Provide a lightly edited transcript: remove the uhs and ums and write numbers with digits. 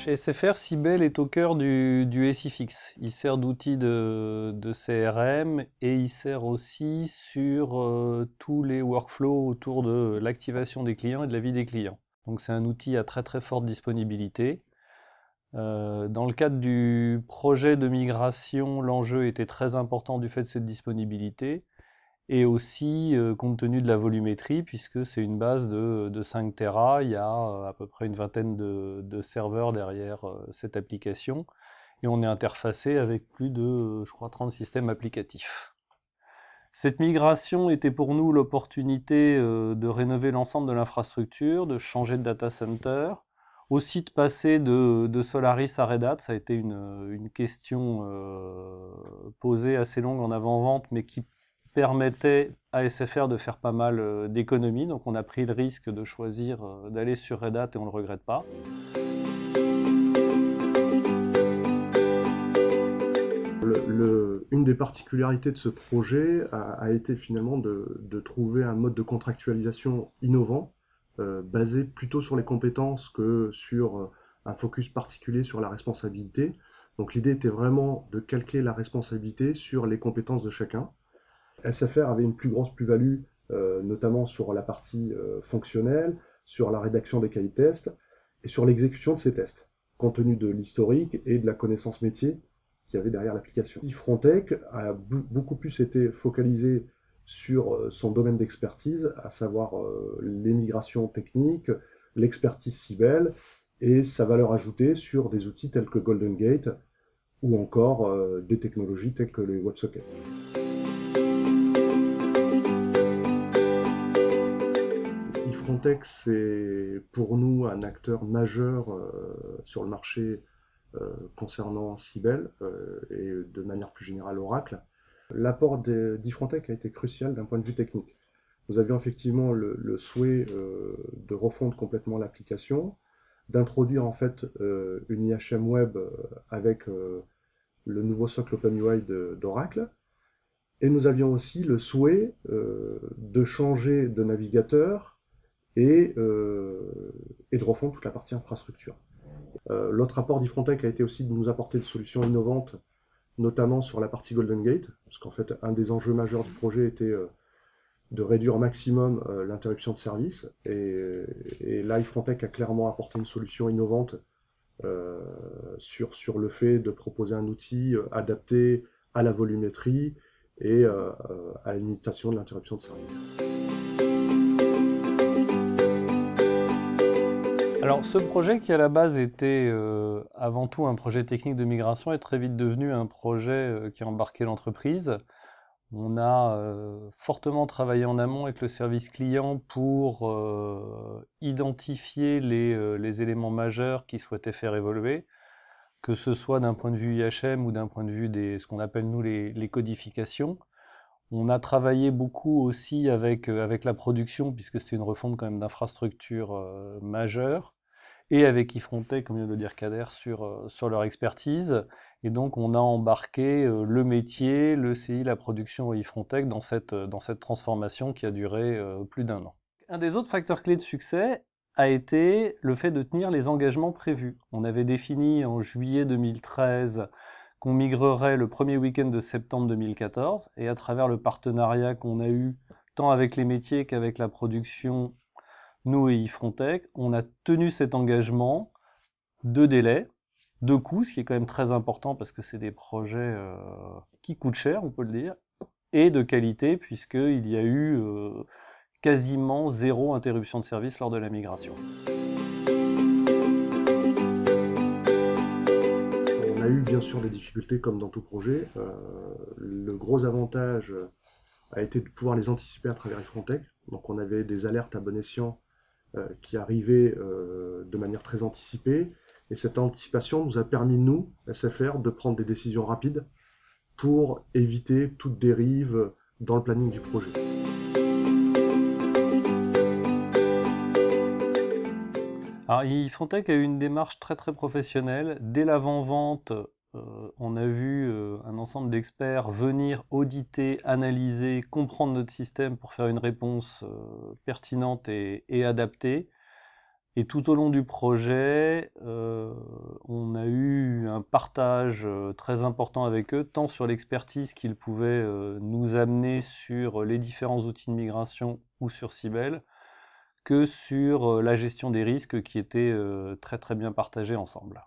Chez SFR, Cybele est au cœur du SIFX. Il sert d'outil de CRM et il sert aussi sur tous les workflows autour de l'activation des clients et de la vie des clients. Donc c'est un outil à très très forte disponibilité. Dans le cadre du projet de migration, l'enjeu était très important du fait de cette disponibilité et aussi compte tenu de la volumétrie, puisque c'est une base de 5 Tera, il y a à peu près une vingtaine de serveurs derrière cette application, et on est interfacé avec plus de, je crois, 30 systèmes applicatifs. Cette migration était pour nous l'opportunité de rénover l'ensemble de l'infrastructure, de changer de data center, aussi de passer de Solaris à Red Hat. Ça a été une question posée assez longue en avant-vente, mais qui permettait à SFR de faire pas mal d'économies. Donc on a pris le risque de choisir d'aller sur Red Hat et on ne le regrette pas. Une des particularités de ce projet a été finalement de trouver un mode de contractualisation innovant, basé plutôt sur les compétences que sur un focus particulier sur la responsabilité. Donc l'idée était vraiment de calquer la responsabilité sur les compétences de chacun. SFR avait une plus grosse plus-value, notamment sur la partie fonctionnelle, sur la rédaction des cahiers de tests et sur l'exécution de ces tests, compte tenu de l'historique et de la connaissance métier qu'il y avait derrière l'application. Ifrontech a beaucoup plus été focalisé sur son domaine d'expertise, à savoir les migrations techniques, l'expertise Cybele et sa valeur ajoutée sur des outils tels que Golden Gate ou encore des technologies telles que les WebSockets. Ifrontech, c'est pour nous un acteur majeur sur le marché concernant Cybele et de manière plus générale Oracle. L'apport d'Ifrontech a été crucial d'un point de vue technique. Nous avions effectivement le souhait de refondre complètement l'application, d'introduire en fait une IHM web avec le nouveau socle OpenUI d'Oracle. Et nous avions aussi le souhait de changer de navigateur et de refondre toute la partie infrastructure. L'autre apport d'Ifrontech a été aussi de nous apporter des solutions innovantes, notamment sur la partie Golden Gate, parce qu'en fait, un des enjeux majeurs du projet était de réduire au maximum l'interruption de service. Et là, Ifrontech a clairement apporté une solution innovante sur le fait de proposer un outil adapté à la volumétrie et à la limitation de l'interruption de service. Alors ce projet qui à la base était avant tout un projet technique de migration est très vite devenu un projet qui a embarqué l'entreprise. On a fortement travaillé en amont avec le service client pour identifier les éléments majeurs qui souhaitaient faire évoluer, que ce soit d'un point de vue IHM ou d'un point de vue ce qu'on appelle nous les codifications. On a travaillé beaucoup aussi avec la production, puisque c'était une refonte quand même d'infrastructure majeure, et avec Ifrontech, comme vient de le dire Kader, sur leur expertise. Et donc on a embarqué le métier, le CI, la production et Ifrontech dans cette transformation qui a duré plus d'1 an. Un des autres facteurs clés de succès a été le fait de tenir les engagements prévus. On avait défini en juillet 2013 qu'on migrerait le premier week-end de septembre 2014, et à travers le partenariat qu'on a eu tant avec les métiers qu'avec la production, nous et Ifrontech, on a tenu cet engagement de délai, de coût, ce qui est quand même très important parce que c'est des projets qui coûtent cher, on peut le dire, et de qualité, puisqu'il y a eu quasiment 0 interruption de service lors de la migration. On a eu bien sûr des difficultés comme dans tout projet. Le gros avantage a été de pouvoir les anticiper à travers Ifrontech. Donc on avait des alertes à bon escient qui arrivaient de manière très anticipée. Et cette anticipation nous a permis, nous, SFR, de prendre des décisions rapides pour éviter toute dérive dans le planning du projet. Alors, Ifrontech a eu une démarche très très professionnelle. Dès l'avant-vente, on a vu un ensemble d'experts venir auditer, analyser, comprendre notre système pour faire une réponse pertinente et adaptée. Et tout au long du projet, on a eu un partage très important avec eux, tant sur l'expertise qu'ils pouvaient nous amener sur les différents outils de migration ou sur Cybele, que sur la gestion des risques qui était très très bien partagée ensemble.